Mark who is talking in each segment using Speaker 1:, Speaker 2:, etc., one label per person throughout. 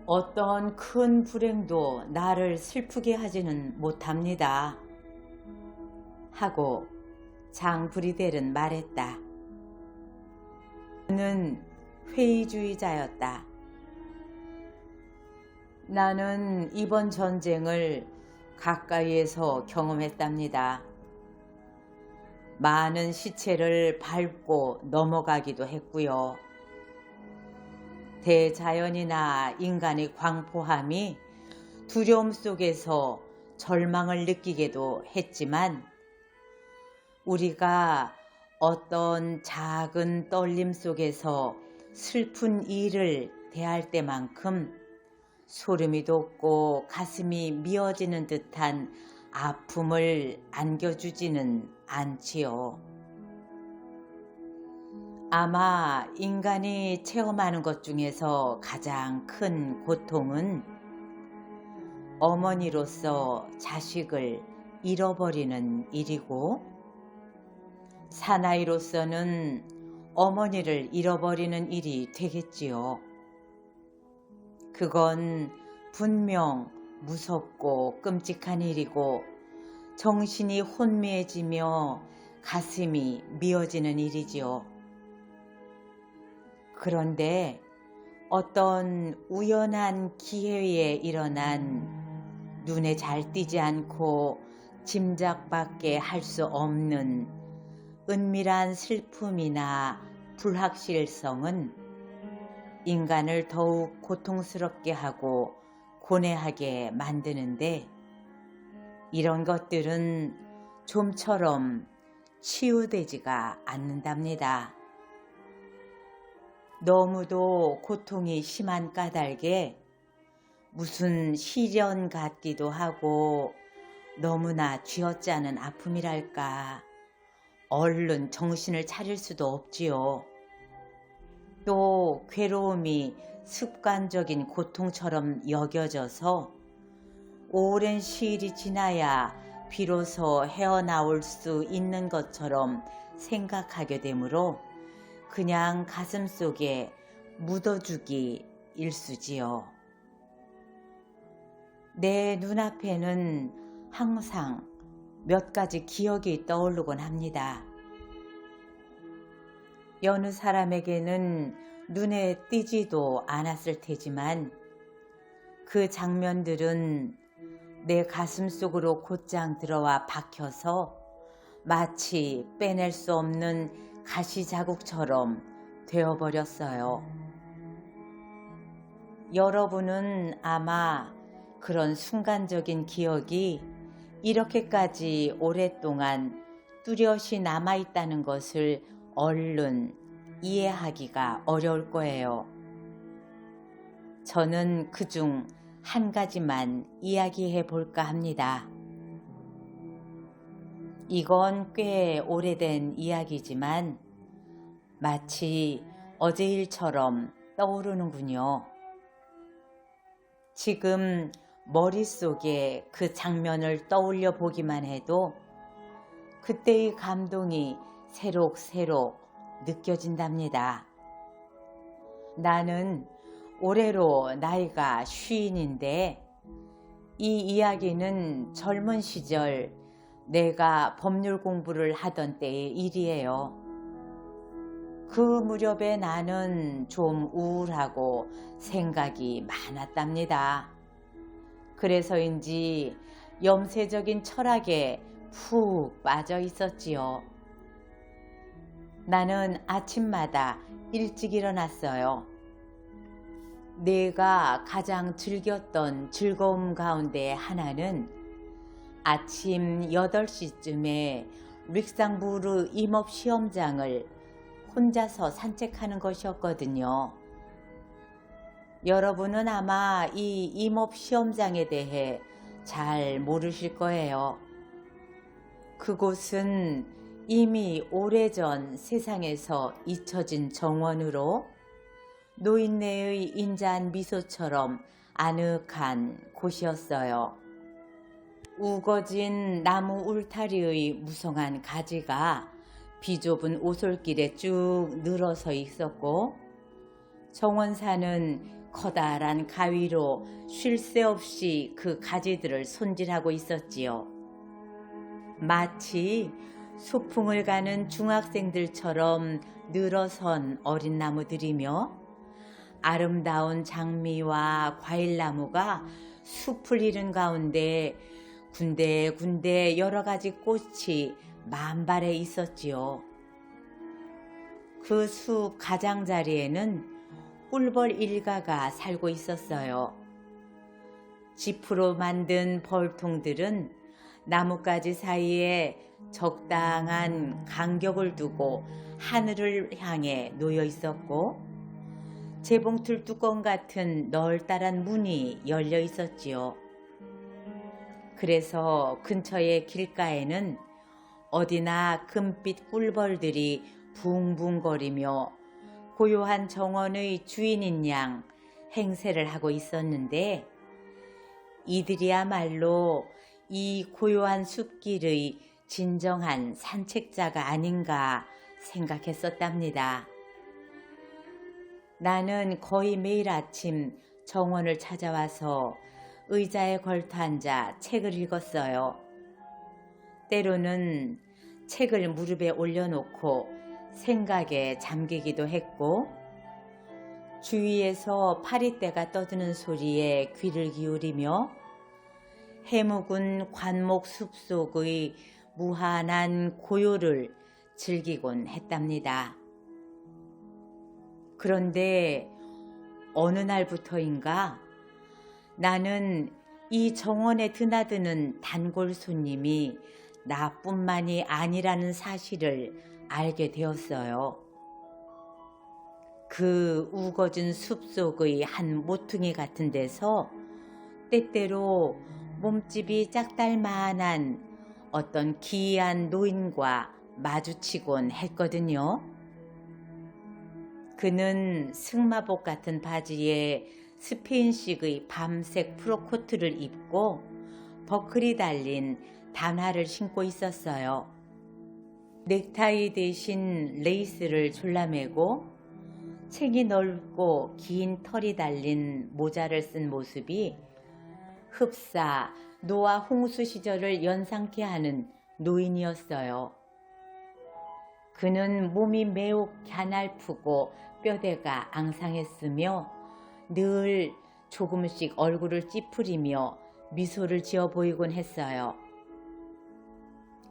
Speaker 1: 어떤 큰 불행도 나를 슬프게 하지는 못합니다. 하고 장브리델은 말했다. 그는 회의주의자였다. 나는 이번 전쟁을 가까이에서 경험했답니다. 많은 시체를 밟고 넘어가기도 했고요. 대자연이나 인간의 광포함이 두려움 속에서 절망을 느끼게도 했지만 우리가 어떤 작은 떨림 속에서 슬픈 일을 대할 때만큼 소름이 돋고 가슴이 미어지는 듯한 아픔을 안겨주지는 않지요. 아마 인간이 체험하는 것 중에서 가장 큰 고통은 어머니로서 자식을 잃어버리는 일이고, 사나이로서는 어머니를 잃어버리는 일이 되겠지요. 그건 분명 무섭고 끔찍한 일이고 정신이 혼미해지며 가슴이 미어지는 일이지요. 그런데 어떤 우연한 기회에 일어난 눈에 잘 띄지 않고 짐작밖에 할 수 없는 은밀한 슬픔이나 불확실성은 인간을 더욱 고통스럽게 하고 고뇌하게 만드는데, 이런 것들은 좀처럼 치유되지가 않는답니다. 너무도 고통이 심한 까닭에 무슨 시련 같기도 하고 너무나 쥐어짜는 아픔이랄까, 얼른 정신을 차릴 수도 없지요. 또 괴로움이 습관적인 고통처럼 여겨져서 오랜 시일이 지나야 비로소 헤어나올 수 있는 것처럼 생각하게 되므로 그냥 가슴속에 묻어주기 일쑤지요. 내 눈앞에는 항상 몇 가지 기억이 떠오르곤 합니다. 여느 사람에게는 눈에 띄지도 않았을 테지만 그 장면들은 내 가슴 속으로 곧장 들어와 박혀서 마치 빼낼 수 없는 가시자국처럼 되어버렸어요. 여러분은 아마 그런 순간적인 기억이 이렇게까지 오랫동안 뚜렷이 남아있다는 것을 얼른 이해하기가 어려울 거예요. 저는 그중 한 가지만 이야기해 볼까 합니다. 이건 꽤 오래된 이야기지만 마치 어제 일처럼 떠오르는군요. 지금 머릿속에 그 장면을 떠올려 보기만 해도 그때의 감동이 새록새록 느껴진답니다. 나는 올해로 나이가 50인데 이 이야기는 젊은 시절 내가 법률 공부를 하던 때의 일이에요. 그 무렵에 나는 좀 우울하고 생각이 많았답니다. 그래서인지 염세적인 철학에 푹 빠져 있었지요. 나는 아침마다 일찍 일어났어요. 내가 가장 즐겼던 즐거움 가운데 하나는 아침 8시쯤에 릭상부르 임업 시험장을 혼자서 산책하는 것이었거든요. 여러분은 아마 이 임업 시험장에 대해 잘 모르실 거예요. 그곳은 이미 오래전 세상에서 잊혀진 정원으로 노인네의 인자한 미소처럼 아늑한 곳이었어요. 우거진 나무 울타리의 무성한 가지가 비좁은 오솔길에 쭉 늘어서 있었고, 정원사는 커다란 가위로 쉴 새 없이 그 가지들을 손질하고 있었지요. 마치 소풍을 가는 중학생들처럼 늘어선 어린 나무들이며 아름다운 장미와 과일나무가 숲을 이룬 가운데 군데군데 여러 가지 꽃이 만발해 있었지요. 그 숲 가장자리에는 꿀벌 일가가 살고 있었어요. 지프로 만든 벌통들은 나뭇가지 사이에 적당한 간격을 두고 하늘을 향해 놓여 있었고, 재봉틀 뚜껑 같은 널따란 문이 열려 있었지요. 그래서 근처의 길가에는 어디나 금빛 꿀벌들이 붕붕거리며 고요한 정원의 주인인 양 행세를 하고 있었는데, 이들이야말로 이 고요한 숲길의 진정한 산책자가 아닌가 생각했었답니다. 나는 거의 매일 아침 정원을 찾아와서 의자에 걸터 앉아 책을 읽었어요. 때로는 책을 무릎에 올려놓고 생각에 잠기기도 했고, 주위에서 파리떼가 떠드는 소리에 귀를 기울이며 해묵은 관목 숲속의 무한한 고요를 즐기곤 했답니다. 그런데 어느 날부터인가 나는 이 정원에 드나드는 단골 손님이 나뿐만이 아니라는 사실을 알게 되었어요. 그 우거진 숲속의 한 모퉁이 같은 데서 때때로 몸집이 짝달만한 어떤 기이한 노인과 마주치곤 했거든요. 그는 승마복 같은 바지에 스페인식의 밤색 프로코트를 입고 버클이 달린 단화를 신고 있었어요. 넥타이 대신 레이스를 졸라매고 책이 넓고 긴 털이 달린 모자를 쓴 모습이 흡사 노아 홍수 시절을 연상케 하는 노인이었어요. 그는 몸이 매우 갸냘프고 뼈대가 앙상했으며 늘 조금씩 얼굴을 찌푸리며 미소를 지어 보이곤 했어요.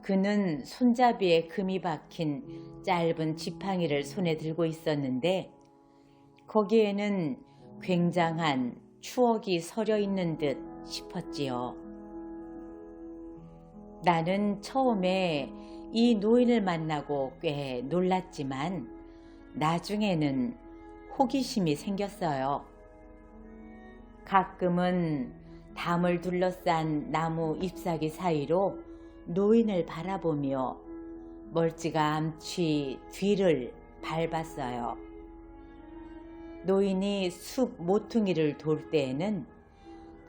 Speaker 1: 그는 손잡이에 금이 박힌 짧은 지팡이를 손에 들고 있었는데 거기에는 굉장한 추억이 서려 있는 듯 싶었지요. 나는 처음에 이 노인을 만나고 꽤 놀랐지만 나중에는 호기심이 생겼어요. 가끔은 담을 둘러싼 나무 잎사귀 사이로 노인을 바라보며 멀찌감치 뒤를 밟았어요. 노인이 숲 모퉁이를 돌 때에는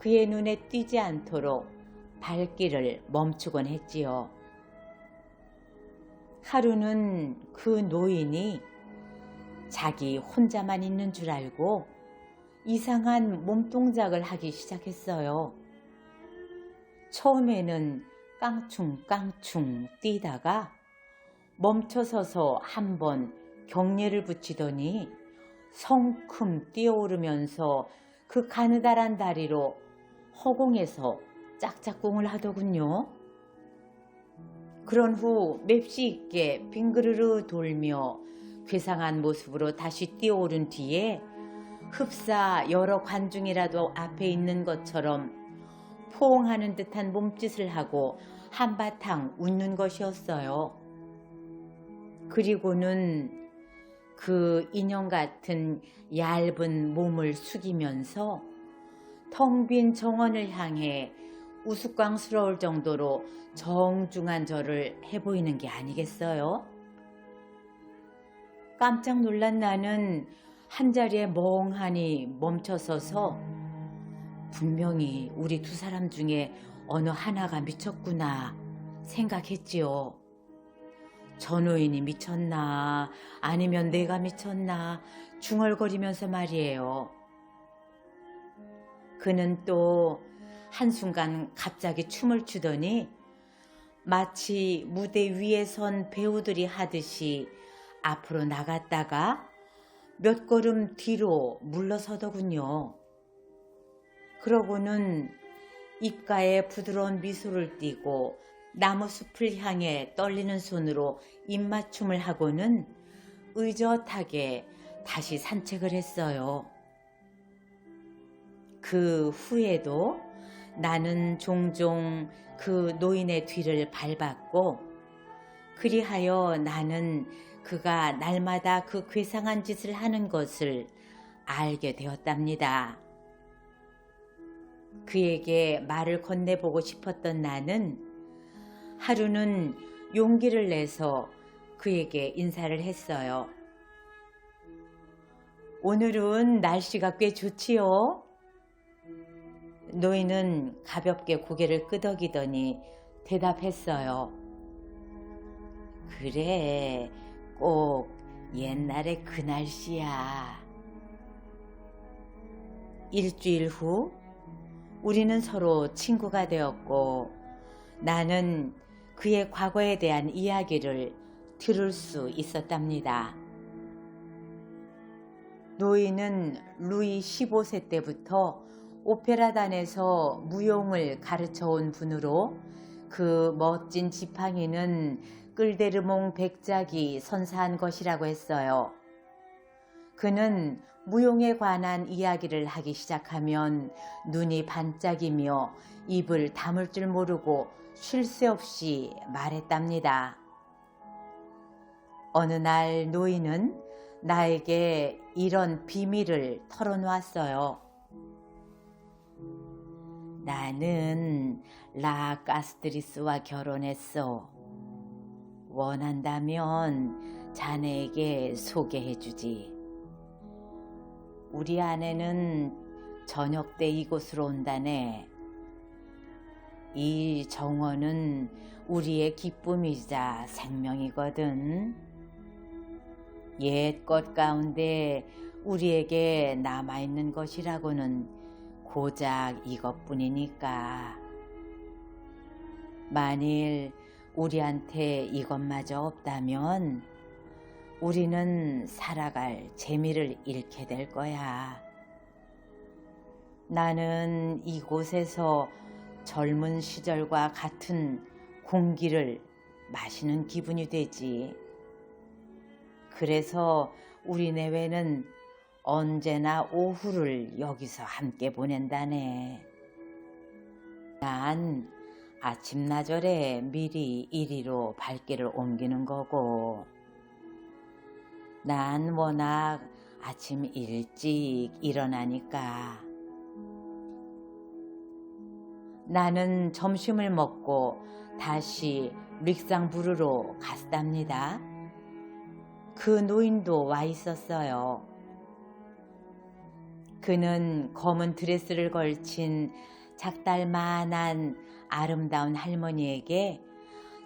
Speaker 1: 그의 눈에 띄지 않도록 발길을 멈추곤 했지요. 하루는 그 노인이 자기 혼자만 있는 줄 알고 이상한 몸동작을 하기 시작했어요. 처음에는 깡충깡충 뛰다가 멈춰서서 한번 경례를 붙이더니 성큼 뛰어오르면서 그 가느다란 다리로 허공에서 짝짝꿍을 하더군요. 그런 후 맵시 있게 빙그르르 돌며 괴상한 모습으로 다시 뛰어오른 뒤에 흡사 여러 관중이라도 앞에 있는 것처럼 포옹하는 듯한 몸짓을 하고 한바탕 웃는 것이었어요. 그리고는 그 인형 같은 얇은 몸을 숙이면서 텅 빈 정원을 향해 우스꽝스러울 정도로 정중한 절을 해보이는 게 아니겠어요? 깜짝 놀란 나는 한자리에 멍하니 멈춰서서 분명히 우리 두 사람 중에 어느 하나가 미쳤구나 생각했지요. 저 노인이 미쳤나 아니면 내가 미쳤나 중얼거리면서 말이에요. 그는 또 한순간 갑자기 춤을 추더니 마치 무대 위에 선 배우들이 하듯이 앞으로 나갔다가 몇 걸음 뒤로 물러서더군요. 그러고는 입가에 부드러운 미소를 띠고 나무숲을 향해 떨리는 손으로 입맞춤을 하고는 의젓하게 다시 산책을 했어요. 그 후에도 나는 종종 그 노인의 뒤를 밟았고, 그리하여 나는 그가 날마다 그 괴상한 짓을 하는 것을 알게 되었답니다. 그에게 말을 건네보고 싶었던 나는 하루는 용기를 내서 그에게 인사를 했어요. 오늘은 날씨가 꽤 좋지요? 노인은 가볍게 고개를 끄덕이더니 대답했어요. 그래, 꼭 옛날의 그 날씨야. 일주일 후 우리는 서로 친구가 되었고, 나는 그의 과거에 대한 이야기를 들을 수 있었답니다. 노인은 루이 15세 때부터 오페라단에서 무용을 가르쳐온 분으로 그 멋진 지팡이는 끌데르몽 백작이 선사한 것이라고 했어요. 그는 무용에 관한 이야기를 하기 시작하면 눈이 반짝이며 입을 다물 줄 모르고 쉴 새 없이 말했답니다. 어느 날 노인은 나에게 이런 비밀을 털어놓았어요. 나는 라 가스트리스와 결혼했어. 원한다면 자네에게 소개해주지. 우리 아내는 저녁 때 이곳으로 온다네. 이 정원은 우리의 기쁨이자 생명이거든. 옛 것 가운데 우리에게 남아있는 것이라고는 고작 이것뿐이니까. 만일 우리한테 이것마저 없다면 우리는 살아갈 재미를 잃게 될 거야. 나는 이곳에서 젊은 시절과 같은 공기를 마시는 기분이 되지. 그래서 우리 내외는 언제나 오후를 여기서 함께 보낸다네. 난 아침나절에 미리 이리로 발길을 옮기는 거고, 난 워낙 아침 일찍 일어나니까. 나는 점심을 먹고 다시 릭상부르로 갔답니다. 그 노인도 와 있었어요. 그는 검은 드레스를 걸친 작달만한 아름다운 할머니에게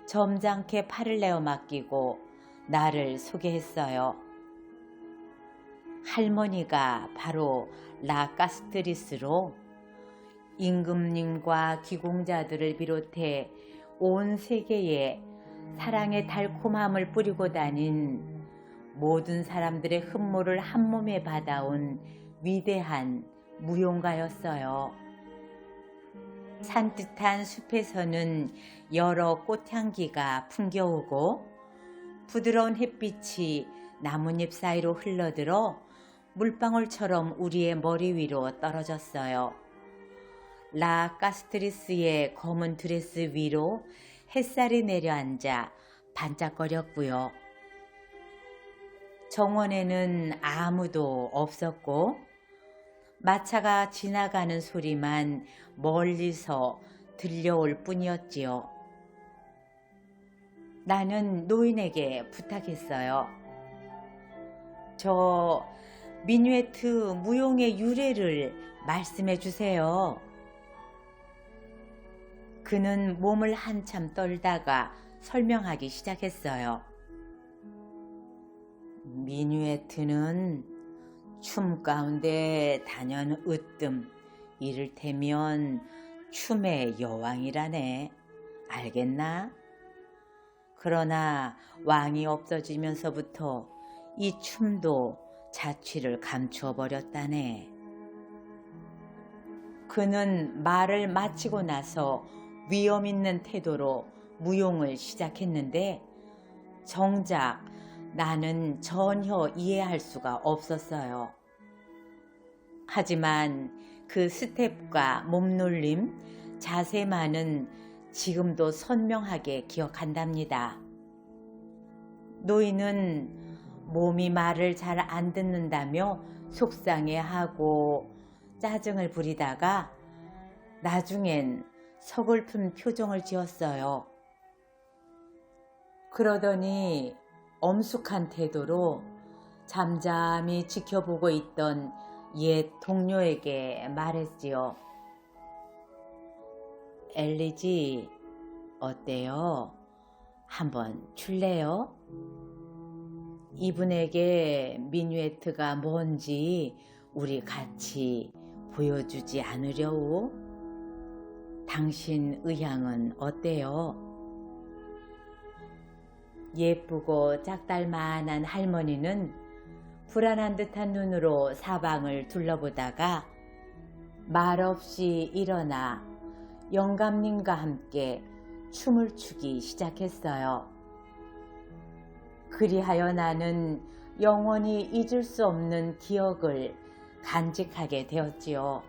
Speaker 1: 점잖게 팔을 내어 맡기고 나를 소개했어요. 할머니가 바로 라 가스트리스로 임금님과 기공자들을 비롯해 온 세계에 사랑의 달콤함을 뿌리고 다닌 모든 사람들의 흠모를 한 몸에 받아온 위대한 무용가였어요. 산뜻한 숲에서는 여러 꽃향기가 풍겨오고 부드러운 햇빛이 나뭇잎 사이로 흘러들어 물방울처럼 우리의 머리 위로 떨어졌어요. 라 가스트리스의 검은 드레스 위로 햇살이 내려앉아 반짝거렸고요. 정원에는 아무도 없었고 마차가 지나가는 소리만 멀리서 들려올 뿐이었지요. 나는 노인에게 부탁했어요. 저 미뉴에트 무용의 유래를 말씀해 주세요. 그는 몸을 한참 떨다가 설명하기 시작했어요. 미뉴에트는 춤 가운데 단연 으뜸 이를테면 춤의 여왕이라네. 알겠나? 그러나 왕이 없어지면서부터 이 춤도 자취를 감추어 버렸다네. 그는 말을 마치고 나서 위험 있는 태도로 무용을 시작했는데 정작 나는 전혀 이해할 수가 없었어요. 하지만 그 스텝과 몸놀림, 자세만은 지금도 선명하게 기억한답니다. 노인은 몸이 말을 잘 안 듣는다며 속상해하고 짜증을 부리다가 나중엔 서글픈 표정을 지었어요. 그러더니 엄숙한 태도로 잠잠히 지켜보고 있던 옛 동료에게 말했지요. 엘리지, 어때요? 한번 출래요? 이분에게 미뉴에트가 뭔지 우리 같이 보여주지 않으려우? 당신 의향은 어때요? 예쁘고 짝달만한 할머니는 불안한 듯한 눈으로 사방을 둘러보다가 말없이 일어나 영감님과 함께 춤을 추기 시작했어요. 그리하여 나는 영원히 잊을 수 없는 기억을 간직하게 되었지요.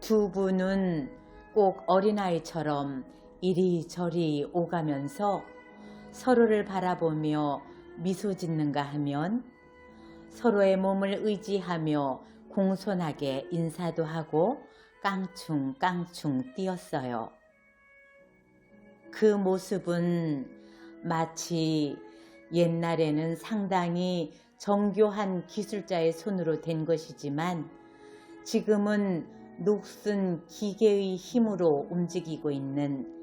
Speaker 1: 두 분은 꼭 어린아이처럼 이리저리 오가면서 서로를 바라보며 미소 짓는가 하면 서로의 몸을 의지하며 공손하게 인사도 하고 깡충깡충 뛰었어요. 그 모습은 마치 옛날에는 상당히 정교한 기술자의 손으로 된 것이지만 지금은 녹슨 기계의 힘으로 움직이고 있는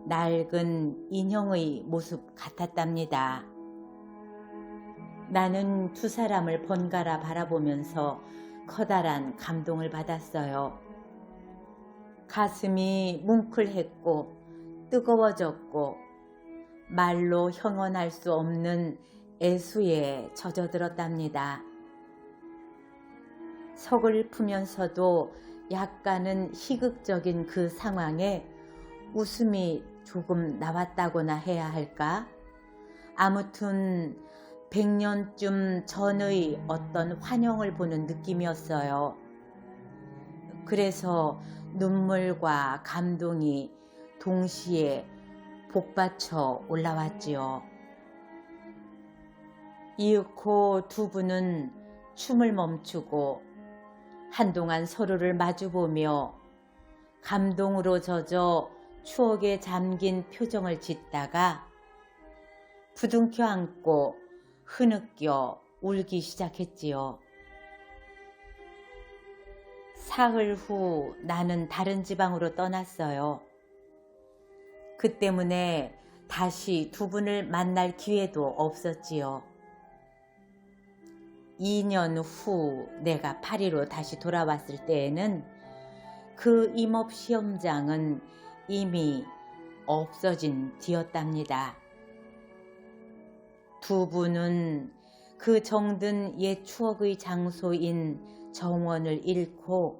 Speaker 1: 낡은 인형의 모습 같았답니다. 나는 두 사람을 번갈아 바라보면서 커다란 감동을 받았어요. 가슴이 뭉클했고 뜨거워졌고 말로 형언할 수 없는 애수에 젖어들었답니다. 서글프면서도 약간은 희극적인 그 상황에 웃음이 조금 나왔다고나 해야 할까? 아무튼 100년쯤 전의 어떤 환영을 보는 느낌이었어요. 그래서 눈물과 감동이 동시에 복받쳐 올라왔지요. 이윽고 두 분은 춤을 멈추고 한동안 서로를 마주보며 감동으로 젖어 추억에 잠긴 표정을 짓다가 부둥켜 안고 흐느껴 울기 시작했지요. 사흘 후 나는 다른 지방으로 떠났어요. 그 때문에 다시 두 분을 만날 기회도 없었지요. 2년 후 내가 파리로 다시 돌아왔을 때에는 그 임업 시험장은 이미 없어진 뒤였답니다. 두 분은 그 정든 옛 추억의 장소인 정원을 잃고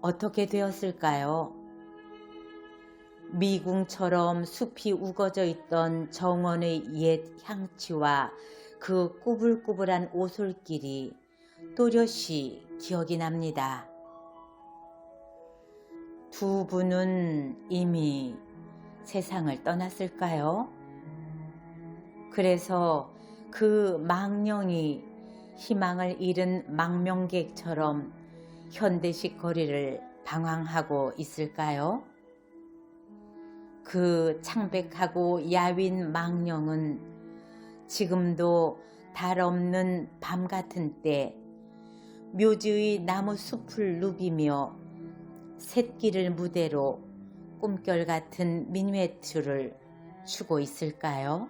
Speaker 1: 어떻게 되었을까요? 미궁처럼 숲이 우거져 있던 정원의 옛 향취와 그 꾸불꾸불한 오솔길이 또렷이 기억이 납니다. 두 분은 이미 세상을 떠났을까요? 그래서 그 망령이 희망을 잃은 망명객처럼 현대식 거리를 방황하고 있을까요? 그 창백하고 야윈 망령은 지금도 달 없는 밤 같은 때 묘지의 나무 숲을 누비며 샛길을 무대로 꿈결 같은 미뉴에트를 추고 있을까요?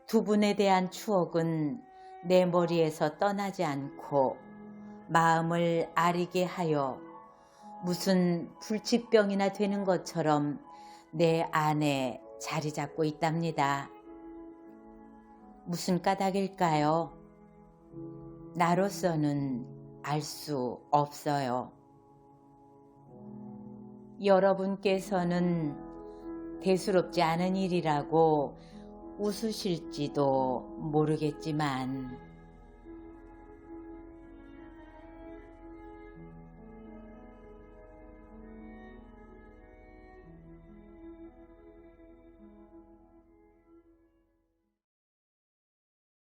Speaker 1: 두 분에 대한 추억은 내 머리에서 떠나지 않고 마음을 아리게 하여 무슨 불치병이나 되는 것처럼 내 안에 자리 잡고 있답니다. 무슨 까닭일까요? 나로서는 알 수 없어요. 여러분께서는 대수롭지 않은 일이라고 웃으실지도 모르겠지만